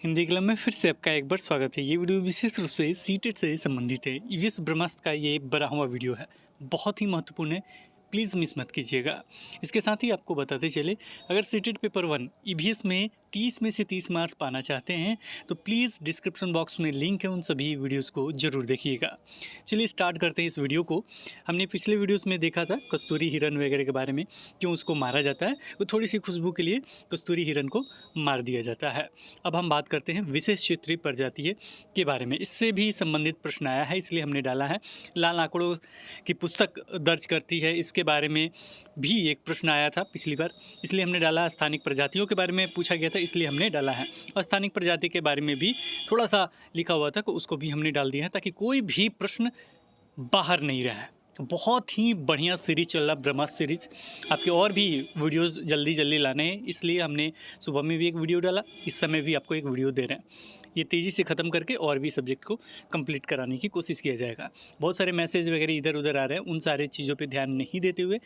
Hindi club में फिर से आपका एक बार स्वागत है। ये वीडियो विशेष रूप से सीटेट से संबंधित है। ईवीएस ब्रह्मास्त्र का ये 12वां वीडियो है, बहुत ही महत्वपूर्ण है, प्लीज़ मिस मत कीजिएगा। इसके साथ ही आपको बताते चले, अगर सीटेट पेपर 1 ईवीएस में 30 में से 30 मार्क्स पाना चाहते हैं तो प्लीज़ डिस्क्रिप्शन बॉक्स में लिंक है, उन सभी वीडियोस को ज़रूर देखिएगा। चलिए स्टार्ट करते हैं इस वीडियो को। हमने पिछले वीडियोस में देखा था कस्तूरी हिरन वगैरह के बारे में, क्यों उसको मारा जाता है, तो थोड़ी सी खुशबू के लिए कस्तूरी हिरन को मार दिया जाता है। अब हम बात करते हैं विशेष क्षेत्रीय प्रजातीय के बारे में। इससे भी संबंधित प्रश्न आया है, इसलिए हमने डाला है। लाल आंकड़ों की पुस्तक दर्ज करती है, इसके बारे में भी एक प्रश्न आया था पिछली बार, इसलिए हमने डाला। स्थानिक प्रजातियों के बारे में पूछा गया था, इसलिए हमने डाला है। और स्थानिक प्रजाति के बारे में भी थोड़ा सा लिखा हुआ था, तो उसको भी हमने डाल दिया है ताकि कोई भी प्रश्न बाहर नहीं रहे। तो बहुत ही बढ़िया सीरीज चल रहा, ब्रह्मास्त्र सीरीज। आपके और भी वीडियोस जल्दी जल्दी लाने हैं, इसलिए हमने सुबह में भी एक वीडियो डाला, इस समय भी आपको एक वीडियो दे रहे हैं। ये तेज़ी से ख़त्म करके और भी सब्जेक्ट को कंप्लीट कराने की कोशिश किया जाएगा। बहुत सारे मैसेज वगैरह इधर उधर आ रहे हैं, उन सारे चीज़ों पे ध्यान नहीं देते हुए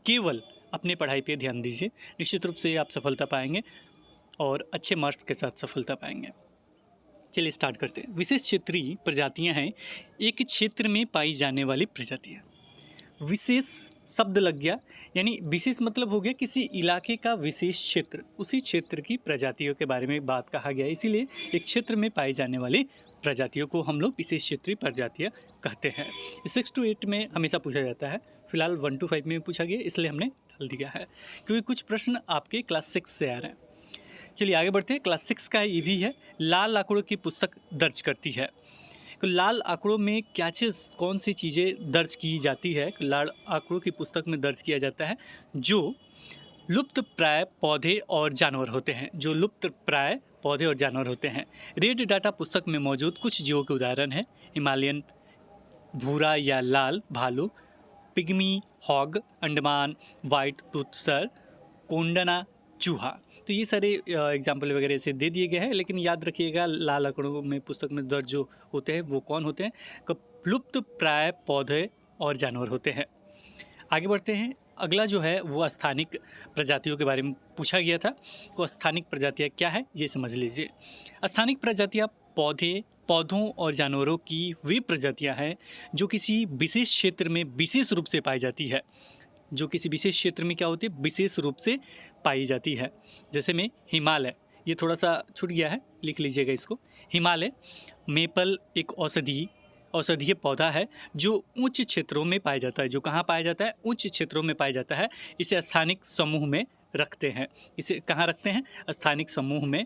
केवल अपने पढ़ाई पे ध्यान दीजिए। निश्चित रूप से आप सफलता पाएंगे और अच्छे मार्क्स के साथ सफलता पाएंगे। चलिए स्टार्ट करते हैं। विशेष क्षेत्रीय प्रजातियाँ हैं एक क्षेत्र में पाई जाने वाली प्रजातियाँ। विशेष शब्द लग गया, यानी विशेष मतलब हो गया किसी इलाके का विशेष क्षेत्र, उसी क्षेत्र की प्रजातियों के बारे में बात कहा गया, इसीलिए एक क्षेत्र में पाई जाने वाली प्रजातियों को हम लोग विशेष क्षेत्रीय प्रजातियाँ कहते हैं। 6 to 8 में हमेशा पूछा जाता है, फिलहाल 1 to 5 में पूछा गया, इसलिए हमने डाल दिया है, क्योंकि कुछ प्रश्न आपके क्लास 6 से आ रहे हैं। चलिए आगे बढ़ते हैं। क्लास 6 का ये भी है, लाल आंकड़ों की पुस्तक दर्ज करती है। तो लाल आंकड़ों में क्या चीज़, कौन सी चीज़ें दर्ज की जाती है? लाल आंकड़ों की पुस्तक में दर्ज किया जाता है जो लुप्त प्राय पौधे और जानवर होते हैं, जो लुप्त प्राय पौधे और जानवर होते हैं। रेड डाटा पुस्तक में मौजूद कुछ जीवों के उदाहरण हैं: हिमालयन भूरा या लाल भालू, pygmy hog, Andaman white tooth shrew, Kondana चूहा। तो ये सारे एग्जाम्पल वगैरह से दे दिए गए हैं, लेकिन याद रखिएगा लाल आंकड़ों में पुस्तक में दर्ज जो होते हैं वो कौन होते हैं? लुप्त प्राय पौधे और जानवर होते हैं। आगे बढ़ते हैं। अगला जो है वो स्थानिक प्रजातियों के बारे में पूछा गया था। तो स्थानिक प्रजातियाँ क्या है ये समझ लीजिए। स्थानिक प्रजातियाँ पौधों और जानवरों की वे प्रजातियाँ हैं जो किसी विशेष क्षेत्र में विशेष रूप से पाई जाती है। जो किसी विशेष क्षेत्र में क्या होती है? विशेष रूप से पाई जाती है। जैसे में हिमालय, ये थोड़ा सा छूट गया है, लिख लीजिएगा इसको। हिमालय मेपल एक औषधीय पौधा है जो उच्च क्षेत्रों में पाया जाता है। जो कहाँ पाया जाता है? उच्च क्षेत्रों में पाया जाता है। इसे स्थानिक समूह में रखते हैं। इसे कहाँ रखते हैं? स्थानिक समूह में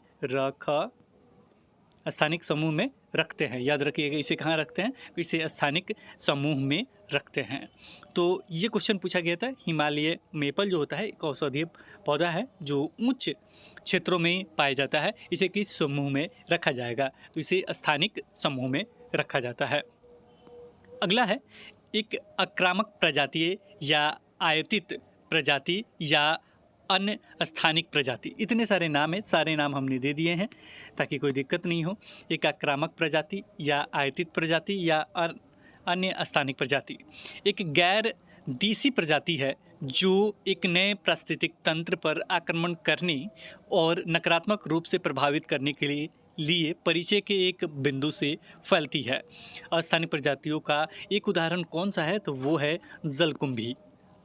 स्थानिक समूह में रखते हैं। याद रखिएगा, इसे कहाँ रखते हैं? इसे स्थानिक समूह में रखते हैं। तो ये क्वेश्चन पूछा गया था। हिमालय मेपल जो होता है एक औषधीय पौधा है जो उच्च क्षेत्रों में पाया जाता है। इसे किस समूह में रखा जाएगा? तो इसे स्थानिक समूह में रखा जाता है। अगला है एक आक्रामक प्रजाति या आयतित प्रजाति या अन्य स्थानिक प्रजाति। इतने सारे नाम हैं, सारे नाम हमने दे दिए हैं ताकि कोई दिक्कत नहीं हो। एक आक्रामक प्रजाति या आयतित प्रजाति या अन्य स्थानिक प्रजाति एक गैर देसी प्रजाति है जो एक नए पारिस्थितिक तंत्र पर आक्रमण करने और नकारात्मक रूप से प्रभावित करने के लिए परिचय के एक बिंदु से फैलती है। अस्थानिक प्रजातियों का एक उदाहरण कौन सा है? तो वो है जलकुंभी।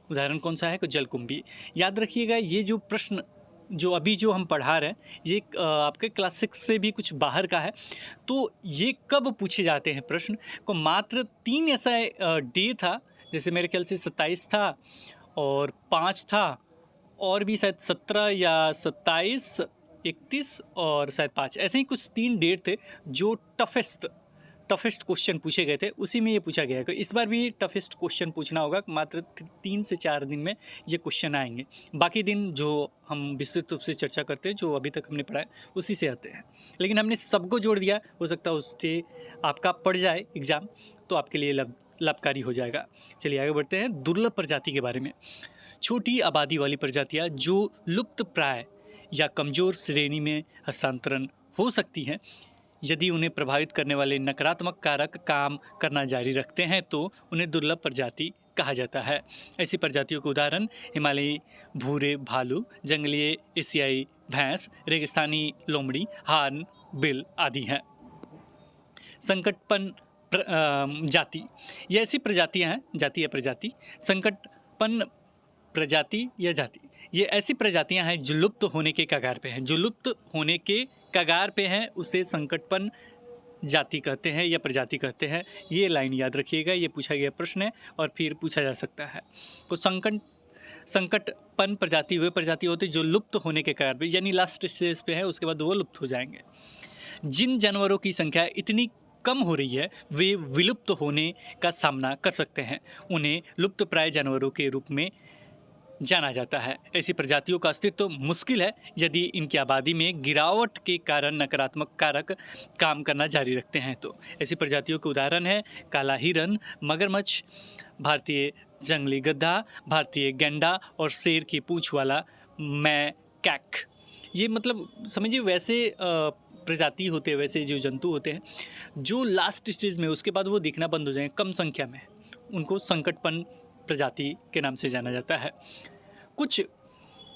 उदाहरण कौन सा है? जलकुंभी। याद रखिएगा, ये जो प्रश्न जो हम पढ़ा रहे हैं ये आपके क्लास 6 से भी कुछ बाहर का है। तो ये कब पूछे जाते हैं प्रश्न को? मात्र 3 ऐसा डे था, जैसे मेरे ख्याल से 27 था और 5 था, और भी शायद 17 या 27, 31 और शायद 5, ऐसे ही कुछ 3 डेट थे जो टफेस्ट क्वेश्चन पूछे गए थे। उसी में ये पूछा गया है कि इस बार भी टफेस्ट क्वेश्चन पूछना होगा। मात्र 3 से 4 दिन में ये क्वेश्चन आएंगे। बाकी दिन जो हम विस्तृत रूप से चर्चा करते हैं, जो अभी तक हमने पढ़ा है, उसी से आते हैं। लेकिन हमने सबको जोड़ दिया, हो सकता है उससे आपका पड़ जाए एग्ज़ाम, तो आपके लिए लाभकारी हो जाएगा। चलिए आगे बढ़ते हैं। दुर्लभ प्रजाति के बारे में। छोटी आबादी वाली प्रजातियाँ जो लुप्त प्राय या कमज़ोर श्रेणी में हस्तांतरण हो सकती हैं, यदि उन्हें प्रभावित करने वाले नकारात्मक कारक काम करना जारी रखते हैं तो उन्हें दुर्लभ प्रजाति कहा जाता है। ऐसी प्रजातियों के उदाहरण हिमालयी भूरे भालू, जंगली एशियाई भैंस, रेगिस्तानी लोमड़ी, हार्न बिल आदि हैं। संकटपन जाति, ये ऐसी प्रजातियां हैं, जाति या प्रजाति, संकटपन प्रजाति या जाति, ये ऐसी प्रजातियां हैं जो लुप्त होने के कगार पे हैं। जो लुप्त होने के कगार पे हैं उसे संकटपन जाति कहते हैं या प्रजाति कहते हैं। ये लाइन याद रखिएगा, ये पूछा गया प्रश्न है और फिर पूछा जा सकता है। तो संकटपन प्रजाति वे प्रजाति होती जो लुप्त होने के कगार पे, यानी लास्ट स्टेज पे है, उसके बाद वो लुप्त हो जाएंगे। जिन जानवरों की संख्या इतनी कम हो रही है वे विलुप्त होने का सामना कर सकते हैं, उन्हें लुप्तप्राय जानवरों के रूप में जाना जाता है। ऐसी प्रजातियों का अस्तित्व मुश्किल है यदि इनकी आबादी में गिरावट के कारण नकारात्मक कारक काम करना जारी रखते हैं तो। ऐसी प्रजातियों के उदाहरण है काला हिरन, मगरमच्छ, भारतीय जंगली गधा, भारतीय गैंडा और शेर की पूंछ वाला मैकैक। ये मतलब समझिए वैसे प्रजाति होते हैं, वैसे जो जंतु होते हैं जो लास्ट स्टेज में, उसके बाद वो दिखना बंद हो जाएंगे कम संख्या में, उनको संकटपन प्रजाति के नाम से जाना जाता है। कुछ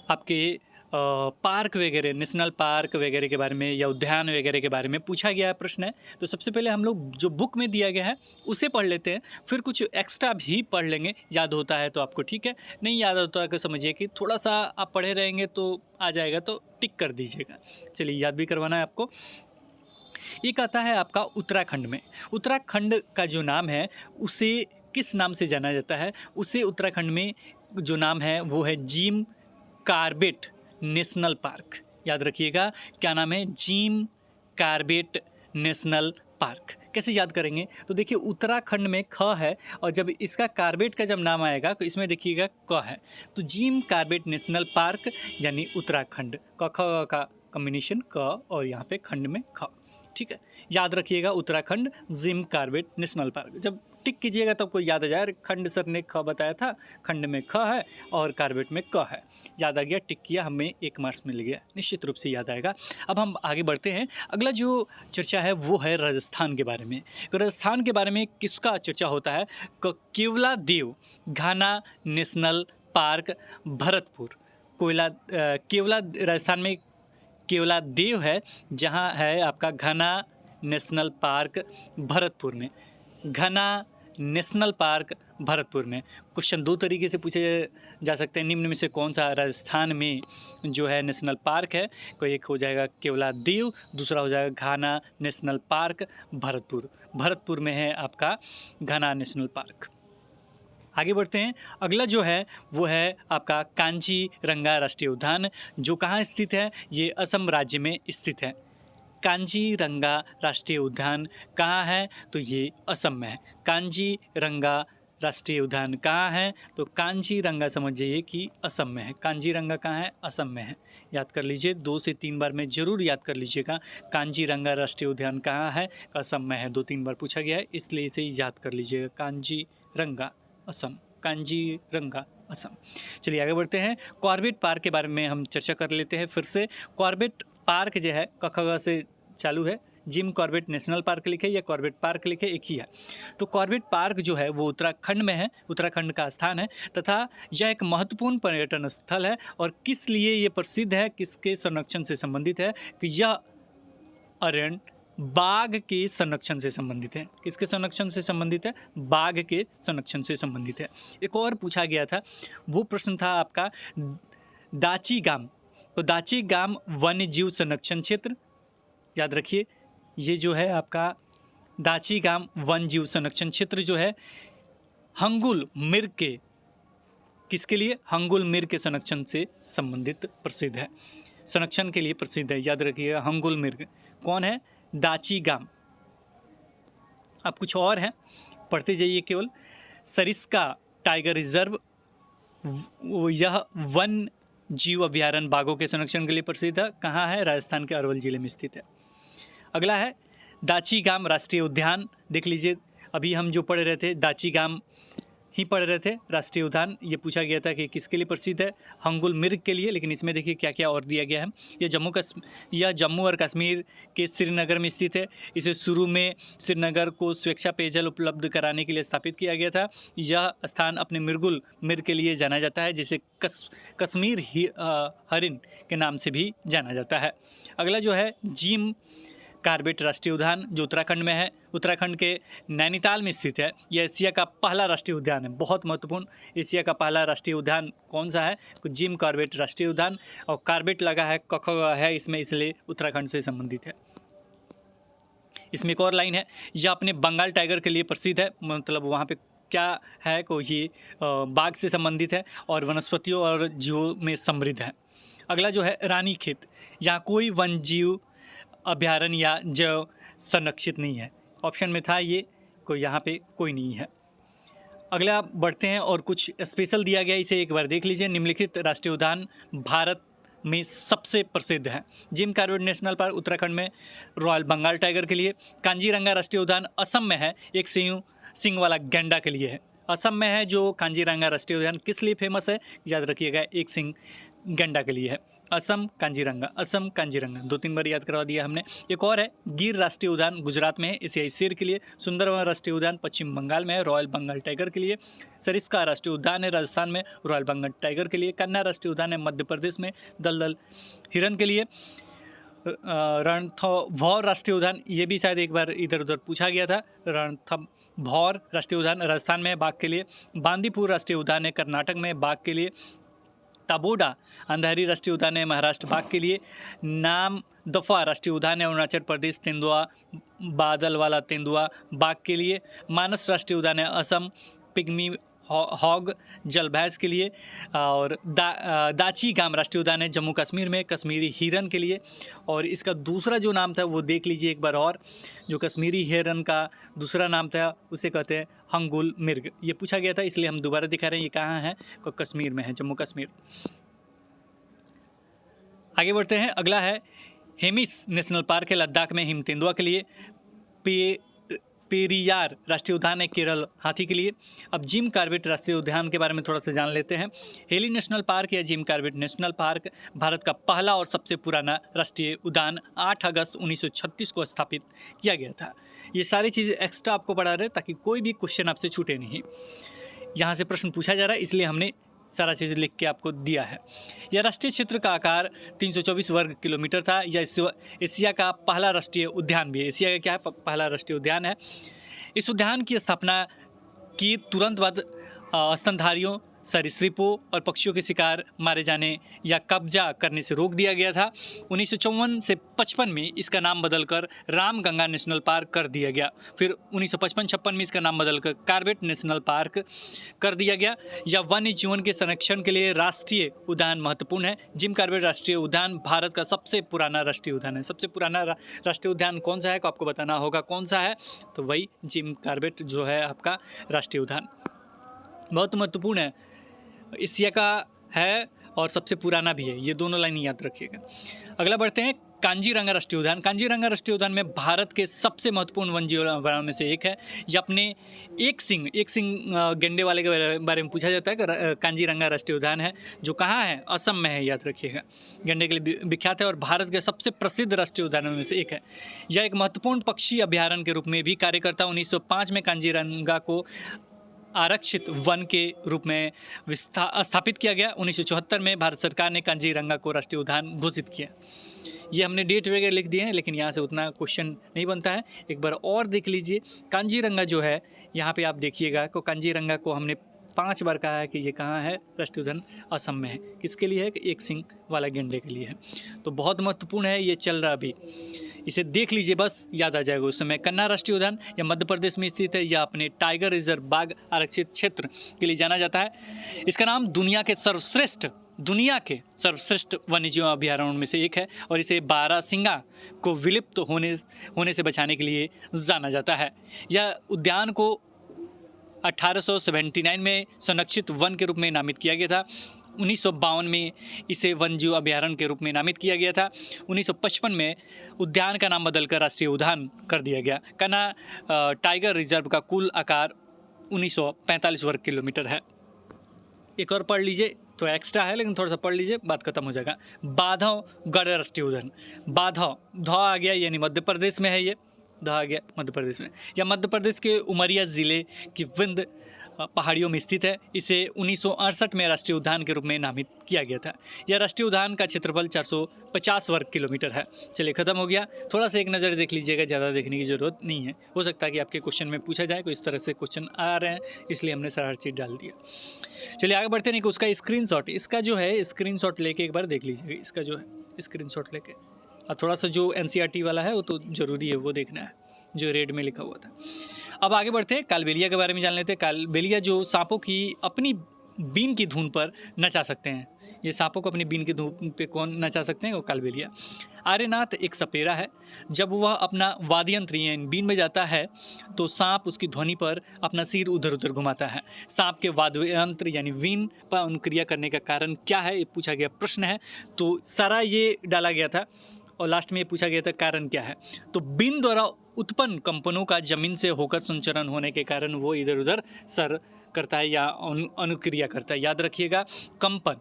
आपके पार्क वगैरह, नेशनल पार्क वगैरह के बारे में या उद्यान वगैरह के बारे में पूछा गया प्रश्न है। तो सबसे पहले हम लोग जो बुक में दिया गया है उसे पढ़ लेते हैं, फिर कुछ एक्स्ट्रा भी पढ़ लेंगे। याद होता है तो आपको ठीक है, नहीं याद होता है तो समझिए कि थोड़ा सा आप पढ़े रहेंगे तो आ जाएगा, तो टिक कर दीजिएगा। चलिए याद भी करवाना है आपको। एक आता है आपका उत्तराखंड में। उत्तराखंड का जो नाम है उसे किस नाम से जाना जाता है? उसे उत्तराखंड में जो नाम है वो है जिम कॉर्बेट नेशनल पार्क। याद रखिएगा क्या नाम है? Jim Corbett national park. कैसे याद करेंगे? तो देखिए उत्तराखंड में ख है और जब इसका कॉर्बेट का जब नाम आएगा तो इसमें देखिएगा क है, तो जिम कॉर्बेट नेशनल पार्क यानी उत्तराखंड। क ख का कॉम्बिनेशन क और यहाँ पे खंड में ख। ठीक है, याद रखिएगा Uttarakhand Jim Corbett national park. जब टिक कीजिएगा तब आपको याद आ जाए, खंड सर ने ख बताया था, खंड में ख है और कॉर्बेट में क है। याद आ गया, टिक किया, हमें 1 मार्क्स मिल गया, निश्चित रूप से याद आएगा। अब हम आगे बढ़ते हैं। अगला जो चर्चा है वो है राजस्थान के बारे में। तो राजस्थान के बारे में किसका चर्चा होता है? केवलादेव घाना नेशनल पार्क भरतपुर। केवला राजस्थान में केवलादेव है, जहाँ है आपका घना नेशनल पार्क भरतपुर में। घना नेशनल पार्क भरतपुर में। क्वेश्चन 2 तरीके से पूछे जा सकते हैं, निम्न में से कौन सा राजस्थान में जो है नेशनल पार्क है? कोई एक हो जाएगा केवलादेव, दूसरा हो जाएगा घना नेशनल पार्क भरतपुर। भरतपुर में है आपका घना नेशनल पार्क। आगे बढ़ते हैं। अगला जो है वो है आपका कांजीरंगा राष्ट्रीय उद्यान, जो कहाँ स्थित है? ये असम राज्य में स्थित है। कांजीरंगा राष्ट्रीय उद्यान कहाँ है? तो ये असम में है। कांजीरंगा राष्ट्रीय उद्यान कहाँ है? तो कांजीरंगा समझ जाइए कि असम में है। कांजीरंगा कहाँ है? असम में है। याद कर लीजिए, 2 से 3 बार में जरूर याद कर लीजिएगा। कांजीरंगा राष्ट्रीय उद्यान कहाँ है? असम में है। 2-3 बार पूछा गया है, इसलिए इसे याद कर लीजिएगा। कांजीरंगा असम, कांजीरंगा असम। चलिए आगे बढ़ते हैं। कॉर्बेट पार्क के बारे में हम चर्चा कर लेते हैं फिर से। कॉर्बेट पार्क जो है क ख ग से चालू है। जिम कॉर्बेट नेशनल पार्क लिखे या कॉर्बेट पार्क लिखे, एक ही है। तो कॉर्बेट पार्क जो है वो उत्तराखंड में है, उत्तराखंड का स्थान है, तथा यह एक महत्वपूर्ण पर्यटन स्थल है। और किस लिए ये प्रसिद्ध है, किसके संरक्षण से संबंधित है? कि यह अरण्य बाघ के संरक्षण से संबंधित है। किसके संरक्षण से संबंधित है? बाघ के संरक्षण से संबंधित है। एक और पूछा गया था, वो प्रश्न था आपका दाची गाम। तो दाची गाम वन्य जीव संरक्षण क्षेत्र, याद रखिए, ये जो है आपका दाची गाम वन्य जीव संरक्षण क्षेत्र जो है हंगुल मिर्ग के, किसके लिए? हंगुल मिर्ग के संरक्षण से संबंधित प्रसिद्ध है, संरक्षण के लिए प्रसिद्ध है। याद रखिएगा, हंगुल मिर्ग कौन है? दाची गाम। अब कुछ और है, पढ़ते जाइए केवल। सरिस्का टाइगर रिजर्व, यह वन जीव अभ्यारण्य बाघों के संरक्षण के लिए प्रसिद्ध है। कहाँ है? राजस्थान के अरवल जिले में स्थित है। अगला है दाची गाम राष्ट्रीय उद्यान। देख लीजिए, अभी हम जो पढ़ रहे थे दाची गाम ही पढ़ रहे थे। राष्ट्रीय उद्यान ये पूछा गया था कि किसके लिए प्रसिद्ध है, हंगुल मिर्ग के लिए, लेकिन इसमें देखिए क्या क्या और दिया गया है। यह जम्मू और कश्मीर के श्रीनगर में स्थित है। इसे शुरू में श्रीनगर को स्वेच्छा पेयजल उपलब्ध कराने के लिए स्थापित किया गया था। यह स्थान अपने मिर्ग के लिए जाना जाता है, जिसे कश्मीर हरिन के नाम से भी जाना जाता है। अगला जो है जिम कार्बेट राष्ट्रीय उद्यान, जो उत्तराखंड में है, उत्तराखंड के नैनीताल में स्थित है। यह एशिया का पहला राष्ट्रीय उद्यान है, बहुत महत्वपूर्ण। एशिया का पहला राष्ट्रीय उद्यान कौन सा है? तो जिम कार्बेट राष्ट्रीय उद्यान, और कार्बेट लगा है, कख है इसमें, इसलिए उत्तराखंड से संबंधित है। इसमें एक और लाइन है, यह अपने बंगाल टाइगर के लिए प्रसिद्ध है। मतलब वहाँ पे क्या है को ये बाघ से संबंधित है और वनस्पतियों और जीवों में समृद्ध है। अगला जो है रानीखेत, यहाँ कोई वन जीव अभ्यारण्य या जैव संरक्षित नहीं है। ऑप्शन में था ये, कोई यहाँ पे कोई नहीं है। अगला बढ़ते हैं और कुछ स्पेशल दिया गया, इसे एक बार देख लीजिए। निम्नलिखित राष्ट्रीय उद्यान भारत में सबसे प्रसिद्ध हैं। Jim Corbett national park Uttarakhand में रॉयल बंगाल टाइगर के लिए। कांजीरंगा राष्ट्रीय उद्यान असम में है, एक सिंग वाला गैंडा के लिए है। असम में है जो कांजीरंगा राष्ट्रीय उद्यान, किस लिए फेमस है? याद रखिएगा, एक सिंग गैंडा के लिए है। असम कांजीरंगा, असम कांजीरंगा, 2-3 बार याद करवा दिया हमने। एक और है गिर राष्ट्रीय उद्यान, गुजरात में है, एशियाई शेर के लिए। सुंदरवन राष्ट्रीय उद्यान पश्चिम बंगाल में है, रॉयल बंगाल टाइगर के लिए। सरिस्का राष्ट्रीय उद्यान है राजस्थान में, रॉयल बंगाल टाइगर के लिए। कन्या राष्ट्रीय उद्यान है मध्य प्रदेश में, दलदल हिरन के लिए। रणथंभौर राष्ट्रीय उद्यान, ये भी शायद एक बार इधर उधर पूछा गया था। रणथंभौर राष्ट्रीय उद्यान राजस्थान में है, बाघ के लिए। बांदीपुर राष्ट्रीय उद्यान है कर्नाटक में, बाघ के लिए। ताबोडा अंधारी राष्ट्रीय उद्यान है महाराष्ट्र, बाघ के लिए। नामदफा राष्ट्रीय उद्यान है अरुणाचल प्रदेश, तेंदुआ बादल वाला तेंदुआ, बाघ के लिए। मानस राष्ट्रीय उद्यान है असम, पिग्मी हॉग जल भैंस के लिए। और दाची गाम राष्ट्रीय उद्यान है जम्मू कश्मीर में, कश्मीरी हिरन के लिए। और इसका दूसरा जो नाम था वो देख लीजिए एक बार और, जो कश्मीरी हिरन का दूसरा नाम था उसे कहते हैं हंगुल मिर्ग। ये पूछा गया था इसलिए हम दोबारा दिखा रहे हैं। ये कहाँ है? तो कश्मीर में है, जम्मू कश्मीर। आगे बढ़ते हैं। अगला है हेमिस नेशनल पार्क है लद्दाख में, हिम तेंदुआ के लिए। पेरियार राष्ट्रीय उद्यान है केरल, हाथी के लिए। अब जिम कार्बेट राष्ट्रीय उद्यान के बारे में थोड़ा सा जान लेते हैं। हेली नेशनल पार्क या Jim Corbett national park Bharat का पहला और सबसे पुराना राष्ट्रीय उद्यान 8 अगस्त 1936 को स्थापित किया गया था। ये सारी चीज़ें एक्स्ट्रा आपको पढ़ा रहे ताकि कोई भी क्वेश्चन आपसे छूटे नहीं। यहाँ से प्रश्न पूछा जा रहा है इसलिए हमने सारा चीज़ लिख के आपको दिया है। यह राष्ट्रीय क्षेत्र का आकार 324 वर्ग किलोमीटर था। यह एशिया का पहला राष्ट्रीय उद्यान भी है। एशिया का क्या है? पहला राष्ट्रीय उद्यान है। इस उद्यान की स्थापना की तुरंत बाद स्तनधारियों, सरीसृपों और पक्षियों के शिकार, मारे जाने या कब्जा करने से रोक दिया गया था। 1954 से 55 में इसका नाम बदलकर रामगंगा नेशनल पार्क कर दिया गया। फिर 1955-56 में इसका नाम बदलकर कार्बेट नेशनल पार्क कर दिया गया। यह वन्य जीवन के संरक्षण के लिए राष्ट्रीय उद्यान महत्वपूर्ण है। जिम कार्बेट राष्ट्रीय उद्यान भारत का सबसे पुराना राष्ट्रीय उद्यान है। सबसे पुराना राष्ट्रीय उद्यान कौन सा है को आपको बताना होगा कौन सा है, तो वही जिम कार्बेट जो है आपका राष्ट्रीय उद्यान। बहुत महत्वपूर्ण है, एशिया का है और सबसे पुराना भी है। ये दोनों लाइन याद रखिएगा। अगला बढ़ते हैं कांजीरंगा राष्ट्रीय उद्यान। कांजीरंगा राष्ट्रीय उद्यान में भारत के सबसे महत्वपूर्ण वन्यजीव अभयारण्य में से एक है। ये अपने एक सिंग गेंडे वाले के बारे में पूछा जाता है कि कांजीरंगा राष्ट्रीय उद्यान है जो कहाँ है? असम में है, याद रखिएगा। गेंडे के लिए विख्यात है और भारत के सबसे प्रसिद्ध राष्ट्रीय उद्यानों में से एक है। यह एक महत्वपूर्ण पक्षी अभयारण्य के रूप में भी कार्य करता है। 1905 में कांजीरंगा को आरक्षित वन के रूप में स्थापित किया गया। 1974 में भारत सरकार ने कांजीरंगा को राष्ट्रीय उद्यान घोषित किया। ये हमने डेट वगैरह लिख दिए हैं, लेकिन यहाँ से उतना क्वेश्चन नहीं बनता है। एक बार और देख लीजिए, कांजीरंगा जो है यहाँ पे आप देखिएगा को कांजीरंगा को हमने 5 बार कहा है कि ये कहाँ है? राष्ट्रीय उद्यान असम में है। किसके लिए है? कि एक सिंग वाला गेंडे के लिए है। तो बहुत महत्वपूर्ण है, ये चल रहा अभी, इसे देख लीजिए बस याद आ जाएगा उस समय। कन्ना राष्ट्रीय उद्यान या मध्य प्रदेश में स्थित है। यह अपने टाइगर रिजर्व बाघ आरक्षित क्षेत्र के लिए जाना जाता है। इसका नाम दुनिया के सर्वश्रेष्ठ वन्यजीव अभयारण्यों में से एक है और इसे बारहसिंगा को विलुप्त होने से बचाने के लिए जाना जाता है। यह उद्यान को 1879 में संरक्षित वन के रूप में नामित किया गया था। 1952 में इसे वन्यजीव अभयारण्य के रूप में नामित किया गया था। 1955 में उद्यान का नाम बदलकर राष्ट्रीय उद्यान कर दिया गया। कन्ना टाइगर रिजर्व का कुल आकार 1945 वर्ग किलोमीटर है। एक और पढ़ लीजिए, तो एक्स्ट्रा है लेकिन थोड़ा सा पढ़ लीजिए, बात खत्म हो जाएगा। बांधवगढ़ राष्ट्रीय उद्यान, बांधव ध आ गया यानी मध्य प्रदेश में है, ये ध आ गया मध्य प्रदेश में, या मध्य प्रदेश के उमरिया ज़िले की विंध्य पहाड़ियों में स्थित है। इसे 1968 में राष्ट्रीय उद्यान के रूप में नामित किया गया था। यह राष्ट्रीय उद्यान का क्षेत्रफल 450 वर्ग किलोमीटर है। चलिए खत्म हो गया। थोड़ा सा एक नज़र देख लीजिएगा, ज़्यादा देखने की ज़रूरत नहीं है, हो सकता है कि आपके क्वेश्चन में पूछा जाए, कोई इस तरह से क्वेश्चन आ रहे हैं इसलिए हमने सारा चीज़ डाल दिया। चलिए आगे बढ़ते हैं कि उसका स्क्रीनशॉट, इसका जो है स्क्रीनशॉट लेके एक बार देख लीजिएगा, इसका जो है स्क्रीनशॉट लेके, और थोड़ा सा जो NCERT वाला है वो तो ज़रूरी है, वो देखना है जो रेड में लिखा हुआ था। अब आगे बढ़ते हैं, कालबेलिया के बारे में जान लेते हैं। कालबेलिया जो सांपों की अपनी बीन की धुन पर नचा सकते हैं, ये सांपों को अपनी बीन की धुन पे कौन नचा सकते हैं, वो कालबेलिया। आर्यनाथ एक सपेरा है, जब वह अपना वाद्ययंत्र यानी बीन में जाता है तो सांप उसकी ध्वनि पर अपना सिर उधर उधर घुमाता है। सांप के वाद्ययंत्र यानी बीन पर अनुक्रिया करने का कारण क्या है, ये पूछा गया प्रश्न है, तो सारा ये डाला गया था और लास्ट में ये पूछा गया था कारण क्या है। तो बीन द्वारा उत्पन्न कंपनों का जमीन से होकर संचरण होने के कारण वो इधर उधर सर करता है या अनुक्रिया करता है। याद रखिएगा कंपन,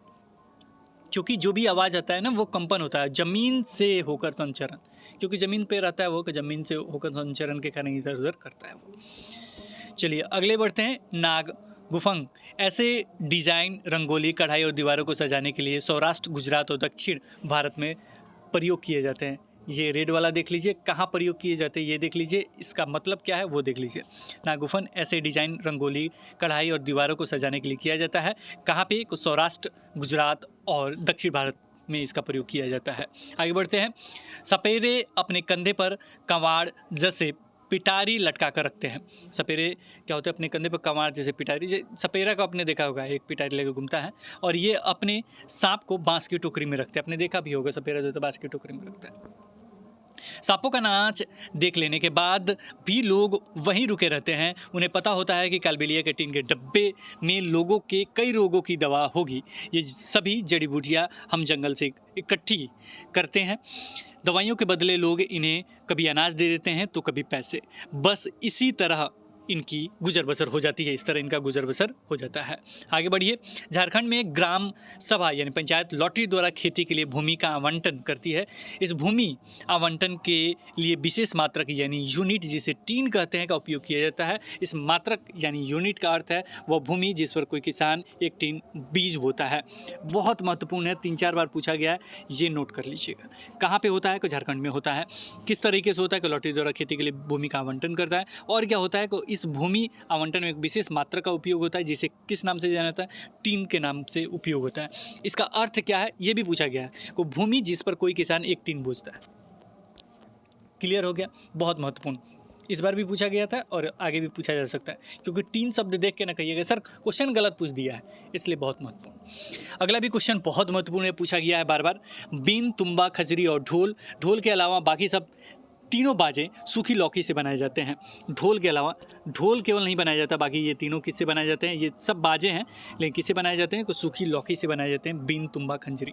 क्योंकि जो भी आवाज़ आता है ना वो कंपन होता है जमीन से होकर संचरण, क्योंकि ज़मीन पे रहता है वो, कि ज़मीन से होकर संचरण के कारण इधर उधर करता है वो। चलिए अगले बढ़ते हैं। नाग गुफंग ऐसे डिज़ाइन, रंगोली, कढ़ाई और दीवारों को सजाने के लिए सौराष्ट्र, गुजरात और दक्षिण भारत में प्रयोग किए जाते हैं। ये रेड वाला देख लीजिए, कहाँ प्रयोग किए जाते हैं ये देख लीजिए, इसका मतलब क्या है वो देख लीजिए। नागुफन ऐसे डिज़ाइन, रंगोली, कढ़ाई और दीवारों को सजाने के लिए किया जाता है। कहाँ पे? सौराष्ट्र, गुजरात और दक्षिण भारत में इसका प्रयोग किया जाता है। आगे बढ़ते हैं। सपेरे अपने कंधे पर कवाड़ जैसे पिटारी लटका कर रखते हैं। सपेरे क्या होते हैं? अपने कंधे पर कवाड़ जैसे पिटारी, सपेरा को आपने देखा होगा, एक पिटारी लेकर घूमता है, और ये अपने सांप को बांस की टोकरी में रखते हैं। आपने देखा भी होगा सपेरा जो है बांस की टोकरी में रखता है। सांपों का नाच देख लेने के बाद भी लोग वहीं रुके रहते हैं। उन्हें पता होता है कि कालबेलिया के टीन के डब्बे में लोगों के कई रोगों की दवा होगी। ये सभी जड़ी बूटियाँ हम जंगल से इकट्ठी करते हैं। दवाइयों के बदले लोग इन्हें कभी अनाज दे देते हैं तो कभी पैसे। बस इसी तरह इनकी गुजर बसर हो जाती है, इस तरह इनका गुजर बसर हो जाता है। आगे बढ़िए। झारखंड में ग्राम सभा यानी पंचायत लॉटरी द्वारा खेती के लिए भूमि का आवंटन करती है। इस भूमि आवंटन के लिए विशेष मात्रक यानी यूनिट, जिसे टीन कहते हैं, का उपयोग किया जाता है। इस मात्रक यानी यूनिट का अर्थ है वह भूमि जिस पर कोई किसान एक टीन बीज बोता है। बहुत महत्वपूर्ण है, 3-4 बार पूछा गया है, ये नोट कर लीजिएगा। कहाँ पर होता है? को झारखंड में होता है। किस तरीके से होता है? कि लॉटरी द्वारा खेती के लिए भूमि का आवंटन करता है। और क्या होता है? को इस भूमि आवंटन में एक विशेष मात्रा का उपयोग होता है, जिसे किस नाम से जाना जाता है? टीन के नाम से उपयोग होता है। इसका अर्थ क्या है ये भी पूछा गया है। को भूमि जिस पर कोई किसान एक टीन बोता है। क्लियर हो गया? बहुत महत्वपूर्ण, इस बार भी पूछा गया था और आगे भी पूछा जा सकता है, क्योंकि टीन शब्द देख के ना कहिएगा सर क्वेश्चन गलत पूछ दिया है, इसलिए बहुत महत्वपूर्ण। अगला भी क्वेश्चन बहुत महत्वपूर्ण है, पूछा गया है बार बार। बीन, तुम्बा, खजरी और ढोल के अलावा बाकी सब तीनों बाजे सूखी लौकी से बनाए जाते हैं। ढोल के अलावा, ढोल केवल नहीं बनाया जाता, बाकी ये तीनों किससे बनाए जाते हैं? ये सब बाजे हैं, लेकिन किससे बनाए जाते हैं? तो सूखी लौकी से बनाए जाते हैं, बीन, तुम्बा, खंजरी।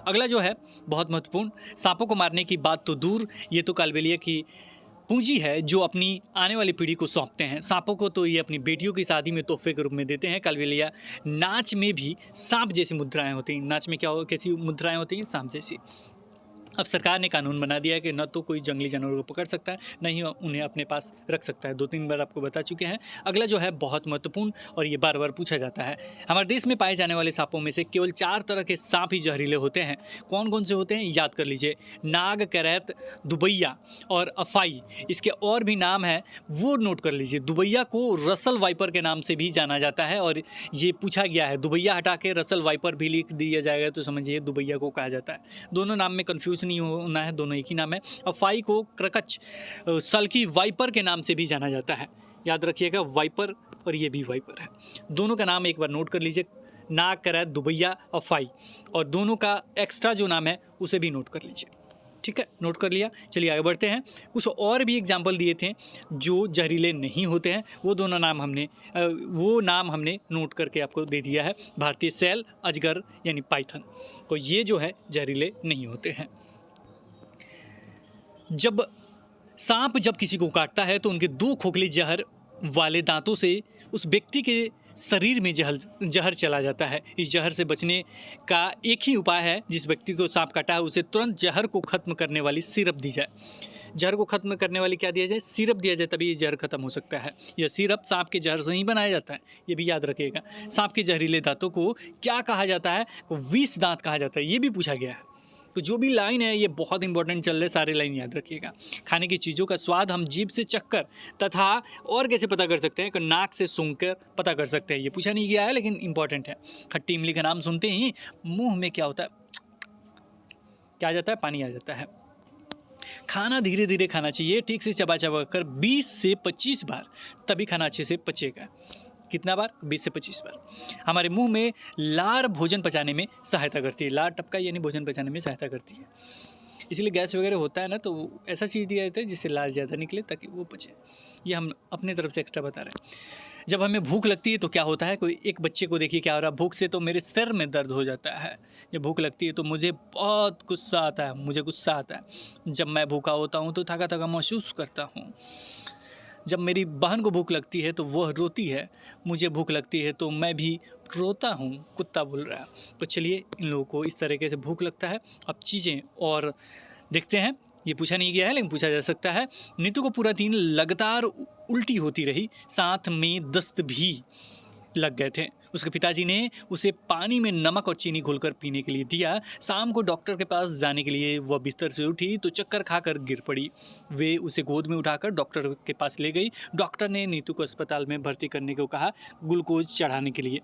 अगला जो है बहुत महत्वपूर्ण, सांपों को मारने की बात तो दूर, ये तो कालबेलिया की पूंजी है जो अपनी आने वाली पीढ़ी को सौंपते हैं। सांपों को तो ये अपनी बेटियों की शादी में तोहफे के रूप में देते हैं। कालबेलिया नाच में भी सांप जैसी मुद्राएं होती हैं। नाच में क्या कैसी मुद्राएं होती हैं? सांप जैसी। अब सरकार ने कानून बना दिया है कि न तो कोई जंगली जानवरों को पकड़ सकता है, न ही उन्हें अपने पास रख सकता है। 2-3 बार आपको बता चुके हैं। अगला जो है बहुत महत्वपूर्ण और ये बार बार पूछा जाता है। हमारे देश में पाए जाने वाले सांपों में से केवल 4 तरह के सांप ही जहरीले होते हैं। कौन कौन से होते हैं? याद कर लीजिए। नाग, करैत, दुबैया और अफाई। इसके और भी नाम है, वो नोट कर लीजिए। दुबैया को रसल वाइपर के नाम से भी जाना जाता है, और ये पूछा गया है। दुबैया हटा के रसल वाइपर भी लिख दिया जाएगा तो समझिए दुबैया को कहा जाता है। दोनों नाम में कन्फ्यूज नहीं होना है, दोनों एक ही नाम है। अफाई को क्रकच, सल्की वाइपर के नाम से भी जाना जाता है। याद रखिएगा, वाइपर और ये भी वाइपर है। दोनों का नाम एक बार नोट कर लीजिए। नाग, करैत, दुबैया, अफाई, और दोनों का एक्स्ट्रा जो नाम है उसे भी नोट कर लीजिए। ठीक है, नोट कर लिया। चलिए आगे बढ़ते हैं। कुछ और भी एग्जाम्पल दिए थे जो जहरीले नहीं होते हैं, वो दोनों नाम हमने नोट करके आपको दे दिया है। भारतीय सैल, अजगर यानी पाइथन, तो ये जो है जहरीले नहीं होते हैं। जब सांप किसी को काटता है तो उनके 2 खोखली जहर वाले दांतों से उस व्यक्ति के शरीर में जहर चला जाता है। इस जहर से बचने का एक ही उपाय है, जिस व्यक्ति को सांप काटा है उसे तुरंत जहर को खत्म करने वाली सिरप दी जाए। जहर को खत्म करने वाली क्या दिया जाए? सिरप दिया जाए, तभी ये जहर खत्म हो सकता है। यह सिरप सांप के जहर से ही बनाया जाता है, ये भी याद रखिएगा। सांप के जहरीले दांतों को क्या कहा जाता है? विष दांत कहा जाता है, ये भी पूछा गया है। तो जो भी लाइन है ये बहुत इंपॉर्टेंट चल रहे, सारे लाइन याद रखिएगा। खाने की चीज़ों का स्वाद हम जीभ से चखकर तथा और कैसे पता कर सकते हैं? कि नाक से सूंघकर पता कर सकते हैं। ये पूछा नहीं गया है लेकिन इंपॉर्टेंट है। खट्टी इमली का नाम सुनते ही मुंह में क्या होता है? क्या आ जाता है? पानी आ जाता है। खाना धीरे धीरे खाना चाहिए, ठीक से चबा चबा कर 20 से 25 बार, तभी खाना अच्छे से पचेगा। कितना बार? 20 से 25 बार। हमारे मुंह में लार भोजन पचाने में सहायता करती है। लार टपका यानी भोजन पचाने में सहायता करती है। इसलिए गैस वगैरह होता है ना, तो ऐसा चीज़ दिया जाता है जिससे लार ज़्यादा निकले ताकि वो पचे। ये हम अपने तरफ से एक्स्ट्रा बता रहे हैं। जब हमें भूख लगती है तो क्या होता है? कोई एक बच्चे को देखिए क्या हो रहा है, भूख से तो मेरे सिर में दर्द हो जाता है। जब भूख लगती है तो मुझे बहुत गुस्सा आता है, मुझे गुस्सा आता है। जब मैं भूखा होता हूँ तो थका थका महसूस करता हूँ। जब मेरी बहन को भूख लगती है तो वह रोती है, मुझे भूख लगती है तो मैं भी रोता हूँ। कुत्ता बोल रहा है। तो चलिए, इन लोगों को इस तरीके से भूख लगता है। अब चीज़ें और देखते हैं। ये पूछा नहीं गया है लेकिन पूछा जा सकता है। नीतू को पूरा दिन लगातार उल्टी होती रही, साथ में दस्त भी लग गए थे। उसके पिताजी ने उसे पानी में नमक और चीनी घोलकर पीने के लिए दिया। शाम को डॉक्टर के पास जाने के लिए वह बिस्तर से उठी तो चक्कर खाकर गिर पड़ी। वे उसे गोद में उठाकर डॉक्टर के पास ले गई। डॉक्टर ने नीतू को अस्पताल में भर्ती करने को कहा, ग्लूकोज चढ़ाने के लिए।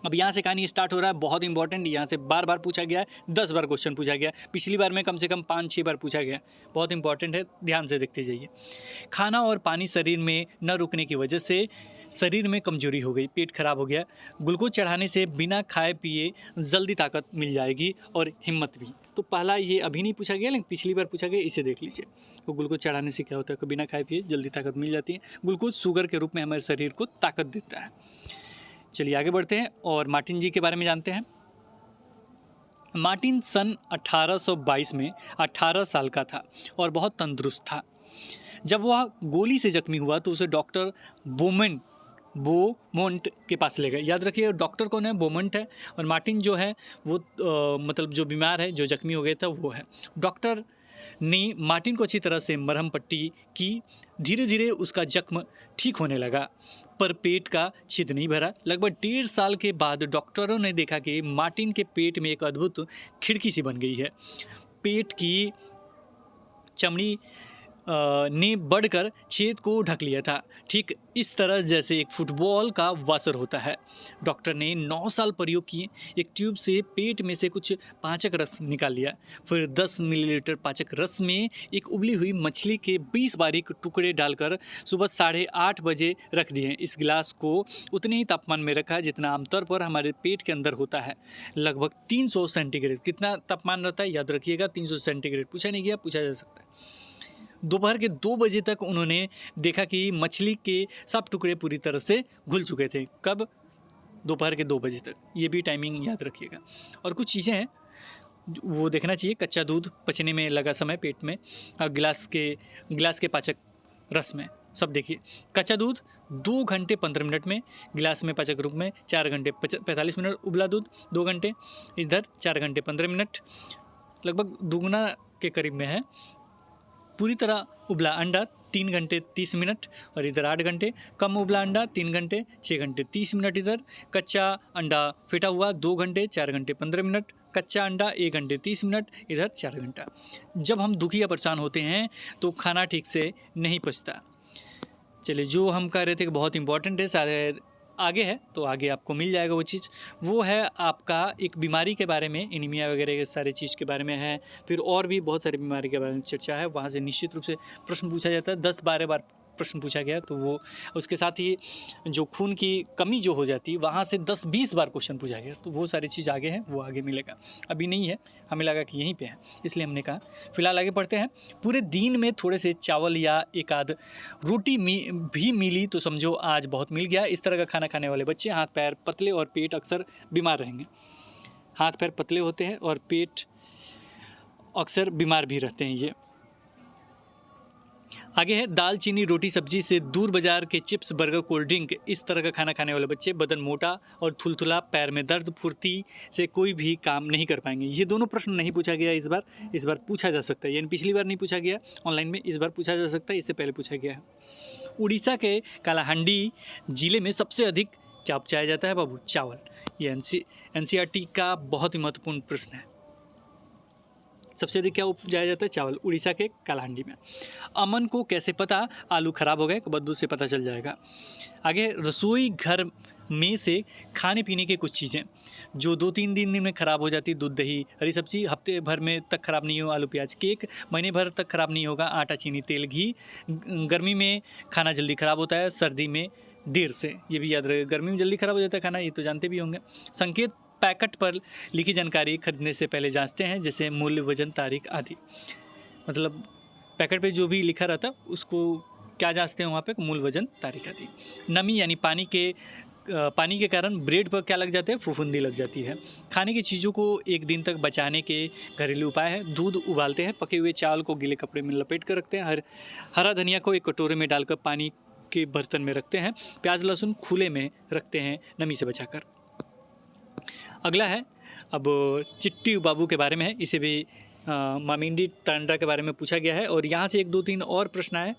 अब यहाँ से कहानी स्टार्ट हो रहा है, बहुत इंपॉर्टेंट। यहाँ से बार बार पूछा गया है, 10 बार क्वेश्चन पूछा गया। पिछली बार में कम से कम 5-6 बार पूछा गया। बहुत इंपॉर्टेंट है, ध्यान से देखते जाइए। खाना और पानी शरीर में न रुकने की वजह से शरीर में कमजोरी हो गई, पेट खराब हो गया। ग्लूकोज चढ़ाने से बिना खाए पिए जल्दी ताकत मिल जाएगी और हिम्मत भी। तो पहला ये अभी नहीं पूछा गया लेकिन पिछली बार पूछा गया, इसे देख लीजिए। तो ग्लूकोज चढ़ाने से क्या होता है? कि बिना खाए पिए जल्दी ताकत मिल जाती है। ग्लूकोज शुगर के रूप में हमारे शरीर को ताकत देता है। चलिए आगे बढ़ते हैं और मार्टिन जी के बारे में जानते हैं। मार्टिन सन 1822 में 18 साल का था और बहुत तंदुरुस्त था। जब वह गोली से जख्मी हुआ तो उसे डॉक्टर बोमोंट के पास ले गए। याद रखिए, डॉक्टर कौन है? बोमोंट है। और मार्टिन जो है वो मतलब जो बीमार है, जो जख्मी हो गया था, वो है। डॉक्टर ने मार्टिन को अच्छी तरह से मरहम पट्टी की। धीरे धीरे उसका जख्म ठीक होने लगा, पर पेट का छेद नहीं भरा। लगभग 1.5 साल के बाद डॉक्टरों ने देखा कि मार्टिन के पेट में एक अद्भुत खिड़की सी बन गई है। पेट की चमड़ी ने बढ़कर छेद को ढक लिया था, ठीक इस तरह जैसे एक फुटबॉल का वाशर होता है। डॉक्टर ने 9 साल प्रयोग किए। एक ट्यूब से पेट में से कुछ पाचक रस निकाल लिया। फिर 10 मिलीलीटर पाचक रस में एक उबली हुई मछली के 20 बारीक टुकड़े डालकर सुबह 8:30 बजे रख दिए। इस गिलास को उतने ही तापमान में रखा जितना आमतौर पर हमारे पेट के अंदर होता है, लगभग 300 सेंटीग्रेड। कितना तापमान रहता है? याद रखिएगा, 300 सेंटीग्रेड। पूछा नहीं गया, पूछा जा सकता है। दोपहर के 2 बजे तक उन्होंने देखा कि मछली के सब टुकड़े पूरी तरह से घुल चुके थे। कब? दोपहर के 2 बजे तक। ये भी टाइमिंग याद रखिएगा। और कुछ चीज़ें हैं वो देखना चाहिए। कच्चा दूध पचने में लगा समय पेट में, और गिलास के पाचक रस में, सब देखिए। कच्चा दूध 2 घंटे 15 मिनट में, गिलास में पाचक रूप में 4 घंटे 45 मिनट, उबला दूध 2 घंटे, इधर 4 घंटे 15 मिनट, लगभग दुगना के करीब में है। पूरी तरह उबला अंडा 3 घंटे 30 मिनट और इधर 8 घंटे। कम उबला अंडा 3 घंटे 6 घंटे 30 मिनट इधर। कच्चा अंडा फेटा हुआ 2 घंटे 4 घंटे 15 मिनट। कच्चा अंडा 1 घंटे 30 मिनट, इधर 4 घंटा। जब हम दुखी या परेशान होते हैं तो खाना ठीक से नहीं पचता। चलिए, जो हम कह रहे थे कि बहुत इंपॉर्टेंट है, शायद आगे है तो आगे आपको मिल जाएगा वो चीज़। वो है आपका एक बीमारी के बारे में, एनीमिया वगैरह के सारे चीज़ के बारे में है। फिर और भी बहुत सारी बीमारी के बारे में चर्चा है। वहाँ से निश्चित रूप से प्रश्न पूछा जाता है। 10-12 बार प्रश्न पूछा गया। तो वो उसके साथ ही जो खून की कमी जो हो जाती है, वहाँ से 10-20 बार क्वेश्चन पूछा गया। तो वो सारी चीज़ आगे है, वो आगे मिलेगा। अभी नहीं है, हमें लगा कि यहीं पे है, इसलिए हमने कहा। फिलहाल आगे बढ़ते हैं। पूरे दिन में थोड़े से चावल या एक आध रोटी भी मिली तो समझो आज बहुत मिल गया। इस तरह का खाना खाने वाले बच्चे हाथ पैर पतले और पेट अक्सर बीमार रहेंगे। हाथ पैर पतले होते हैं और पेट अक्सर बीमार भी रहते हैं। ये आगे है दाल चीनी रोटी सब्जी से दूर, बाजार के चिप्स बर्गर कोल्ड ड्रिंक इस तरह का खाना खाने वाले बच्चे बदन मोटा और थुलथुला, पैर में दर्द, फुर्ती से कोई भी काम नहीं कर पाएंगे। ये दोनों प्रश्न नहीं पूछा गया इस बार पूछा जा सकता है, यानी पिछली बार नहीं पूछा गया ऑनलाइन में, इस बार पूछा जा सकता है, इससे पहले पूछा गया है। उड़ीसा के कालाहांडी जिले में सबसे अधिक क्या उपजाया जाता है बाबू? चावल। ये एनसीईआरटी का बहुत ही महत्वपूर्ण प्रश्न है। सबसे अधिक क्या उपजाया जाता है? चावल, उड़ीसा के कालाहांडी में। अमन को कैसे पता आलू खराब हो गए? कद्दू से पता चल जाएगा। आगे, रसोई घर में से खाने पीने की कुछ चीज़ें जो 2-3 दिन में ख़राब हो जाती, दूध दही हरी सब्जी हफ्ते भर में तक ख़राब नहीं हो, आलू प्याज केक महीने भर तक ख़राब नहीं होगा, आटा चीनी तेल घी। गर्मी में खाना जल्दी ख़राब होता है, सर्दी में देर से, ये भी याद रहे, गर्मी में जल्दी ख़राब हो जाता है खाना, ये तो जानते भी होंगे। संकेत पैकेट पर लिखी जानकारी खरीदने से पहले जांचते हैं, जैसे मूल्य, वजन, तारीख आदि। मतलब पैकेट पे जो भी लिखा रहता है उसको क्या जांचते हैं वहाँ पे? मूल, वजन, तारीख आदि। नमी यानी पानी के कारण ब्रेड पर क्या लग जाते हैं? फफूंदी लग जाती है। खाने की चीज़ों को एक दिन तक बचाने के घरेलू उपाय है। दूध उबालते हैं, पके हुए चावल को गीले कपड़े में लपेट कर रखते हैं, हरा धनिया को एक कटोरे में डालकर पानी के बर्तन में रखते हैं, प्याज लहसुन खुले में रखते हैं नमी से बचाकर। अगला है अब चिट्टी बाबू के बारे में है, इसे भी मामिंडी टांडा के बारे में पूछा गया है। और यहाँ से 1-2-3 और प्रश्न आए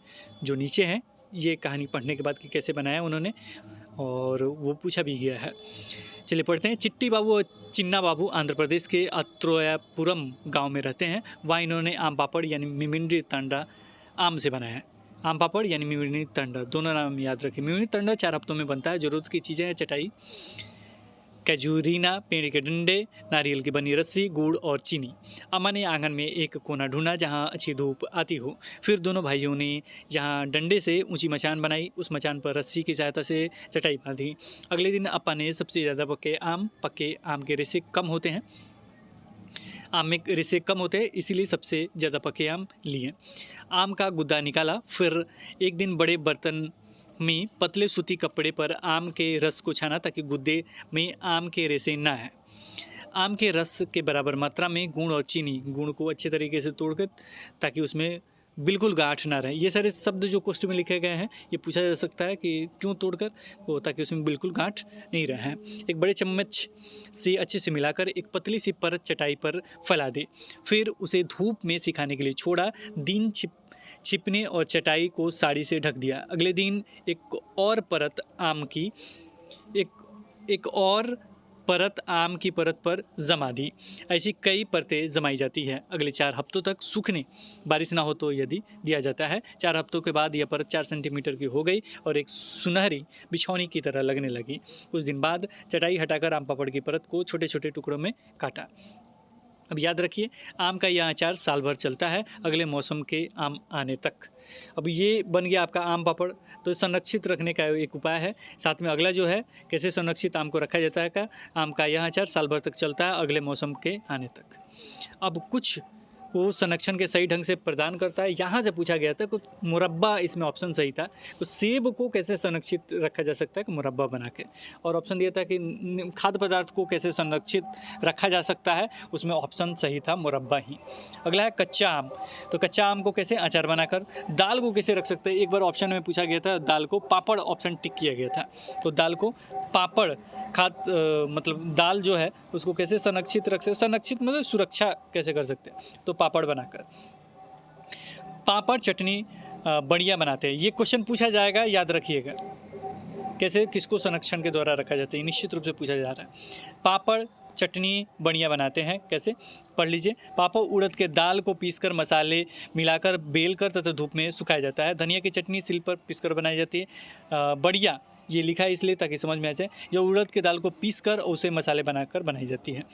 जो नीचे हैं, ये कहानी पढ़ने के बाद कि कैसे बनाया उन्होंने, और वो पूछा भी गया है। चलिए पढ़ते हैं। चिट्टी बाबू और चिन्ना बाबू आंध्र प्रदेश के अत्रोयापुरम गांव में रहते हैं। वहाँ इन्होंने आम पापड़ यानी मिमिंडी तंडा आम से बनाया है। आम पापड़ यानी मिमिंडी तंडा, दोनों नाम याद रखें। मिमिंडी तंडा 4 हफ्तों में बनता है। ज़रूरत की चीज़ें हैं चटाई, खजूरीना, पेड़ के डंडे, नारियल की बनी रस्सी, गुड़ और चीनी। अम्मा ने आंगन में एक कोना ढूंढा जहां अच्छी धूप आती हो। फिर दोनों भाइयों ने जहां डंडे से ऊंची मचान बनाई, उस मचान पर रस्सी की सहायता से चटाई बांधी। अगले दिन अप्पा ने सबसे ज़्यादा पक्के आम के रेशे कम होते हैं, आम में रेशे कम होते हैं, इसीलिए सबसे ज़्यादा पके आम लिए। आम का गुद्दा निकाला। फिर एक दिन बड़े बर्तन में पतले सूती कपड़े पर आम के रस को छाना ताकि गुद्दे में आम के रेशे ना है। आम के रस के बराबर मात्रा में गुड़ और चीनी, गुड़ को अच्छे तरीके से तोड़कर ताकि उसमें बिल्कुल गांठ ना रहे। ये सारे शब्द जो क्वेश्चन में लिखे गए हैं, ये पूछा जा सकता है कि क्यों तोड़कर, वो ताकि उसमें बिल्कुल गांठ नहीं रहे। एक बड़े चम्मच से अच्छे से मिलाकर एक पतली सी परत चटाई पर फैला दे। फिर उसे धूप में सिखाने के लिए छोड़ा। दिन छिपने और चटाई को साड़ी से ढक दिया। अगले दिन एक और परत आम की परत पर जमा दी। ऐसी कई परतें जमाई जाती है। अगले 4 हफ्तों तक सूखने, बारिश ना हो तो यदि दिया जाता है। 4 हफ्तों के बाद यह परत 4 सेंटीमीटर की हो गई और एक सुनहरी बिछौनी की तरह लगने लगी। कुछ दिन बाद चटाई हटाकर आम पापड़ की परत को छोटे छोटे टुकड़ों में काटा। अब याद रखिए, आम का यह अचार साल भर चलता है, अगले मौसम के आम आने तक। अब ये बन गया आपका आम पापड़। तो संरक्षित रखने का एक उपाय है। साथ में अगला जो है, कैसे संरक्षित आम को रखा जाता है का, आम का यह अचार साल भर तक चलता है, अगले मौसम के आने तक। अब कुछ को संरक्षण के सही ढंग से प्रदान करता है। यहाँ से पूछा गया था कुछ मुरब्बा, इसमें ऑप्शन सही था। तो सेब को कैसे संरक्षित रखा जा सकता है कि मुरब्बा बना के, और ऑप्शन दिया था कि खाद्य पदार्थ को कैसे संरक्षित रखा जा सकता है, उसमें ऑप्शन सही था मुरब्बा ही। अगला है कच्चा आम। तो कच्चा आम को कैसे अचार बनाकर। दाल को कैसे रख सकते हैं, एक बार ऑप्शन में पूछा गया था दाल को, पापड़ ऑप्शन टिक किया गया था। तो दाल को पापड़ मतलब दाल जो है उसको कैसे संरक्षित रख सकते, संरक्षित मतलब सुरक्षा कैसे कर सकते हैं, तो पापड़ बनाकर। पापड़ चटनी बढ़िया बनाते हैं, ये क्वेश्चन पूछा जाएगा, याद रखिएगा। कैसे, किसको संरक्षण के द्वारा रखा जाता है, निश्चित रूप से पूछा जा रहा है। पापड़ चटनी बढ़िया बनाते हैं, कैसे, पढ़ लीजिए। पापड़ उड़द के दाल को पीसकर मसाले मिलाकर बेलकर तथा धूप में सुखाया जाता है। धनिया की चटनी सिल पर पीसकर बनाई जाती है। बढ़िया, ये लिखा है इसलिए ताकि समझ में आ जाए। जो उड़द के दाल को पीसकर उसे मसाले बनाकर बनाई जाती है।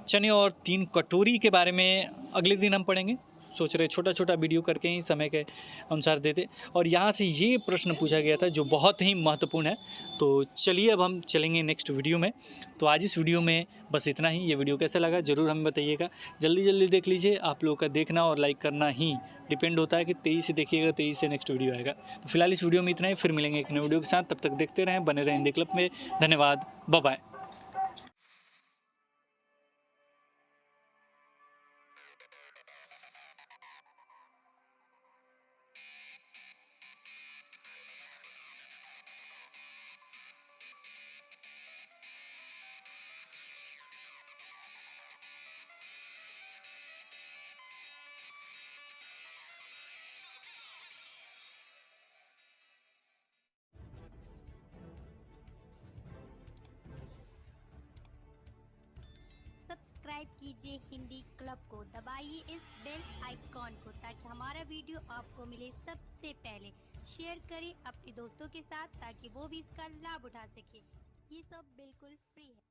चने और 3 कटोरी के बारे में अगले दिन हम पढ़ेंगे। सोच रहे छोटा छोटा वीडियो करके ही समय के अनुसार देते। और यहाँ से ये प्रश्न पूछा गया था जो बहुत ही महत्वपूर्ण है। तो चलिए अब हम चलेंगे नेक्स्ट वीडियो में। तो आज इस वीडियो में बस इतना ही। ये वीडियो कैसा लगा ज़रूर हमें बताइएगा। जल्दी जल्दी देख लीजिए। आप लोगों का देखना और लाइक करना ही डिपेंड होता है कि तेज़ी से देखिएगा, तेज़ी से नेक्स्ट वीडियो आएगा। तो फिलहाल इस वीडियो में इतना ही, फिर मिलेंगे एक नए वीडियो के साथ। तब तक देखते रहें, बने रहें हिंदी क्लब में। धन्यवाद, बाय बाय। सब्सक्राइब कीजिए हिंदी क्लब को, दबाइए इस बेल आइकॉन को ताकि हमारा वीडियो आपको मिले सबसे पहले। शेयर करें अपने दोस्तों के साथ ताकि वो भी इसका लाभ उठा सके। ये सब बिल्कुल फ्री है।